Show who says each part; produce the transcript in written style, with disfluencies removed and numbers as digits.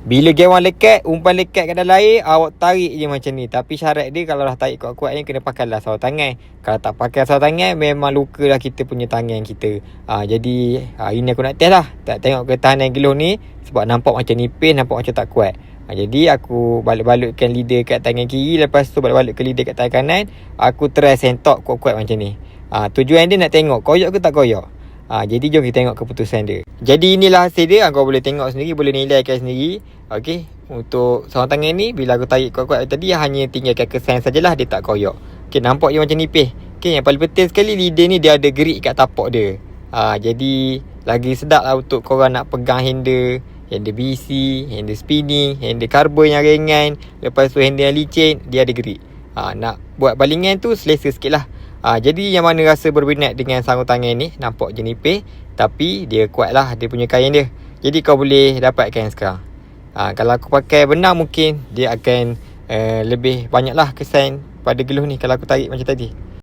Speaker 1: Bila dia orang lekat, umpan lekat kat dalam air, awak tarik je macam ni. Tapi syarat dia kalau dah tarik kuat-kuat ni, kena pakai lah sarung tangan. Kalau tak pakai sarung tangan, memang luka lah kita punya tangan kita. Jadi ini aku nak test lah. Tak tengok ketahanan geloh ni, sebab nampak macam nipis, nampak macam tak kuat. Jadi aku balik-balutkan lidah kat tangan kiri, lepas tu balik-balut ke lidah kat tangan kanan. Aku try sentok kuat-kuat macam ni. Tujuan dia nak tengok koyak ke tak koyak. Jadi jom kita tengok keputusan dia. Jadi inilah hasil dia. Kau boleh tengok sendiri, boleh nilaikan sendiri. Okey, untuk sarung tangan ni, bila aku tarik kuat-kuat tadi, hanya tinggalkan kesan sajalah, dia tak koyak. Okey, nampak je macam nipis. Okey, yang paling penting sekali, lidah ni dia ada gerik kat tapak dia. Jadi lagi sedap lah untuk korang nak pegang handle BC, handle spinning, handle carbon yang ringan, lepas tu handle yang licin, dia ada gerik. Nak buat balingan tu selesa sikit lah. Jadi yang mana rasa berminat dengan sarung tangan ni, nampak je nipis, tapi dia kuat lah, dia punya kain dia. Jadi kau boleh dapatkan sekarang. Kalau aku pakai benang, mungkin dia akan lebih banyak lah kesan pada geloh ni kalau aku tarik macam tadi.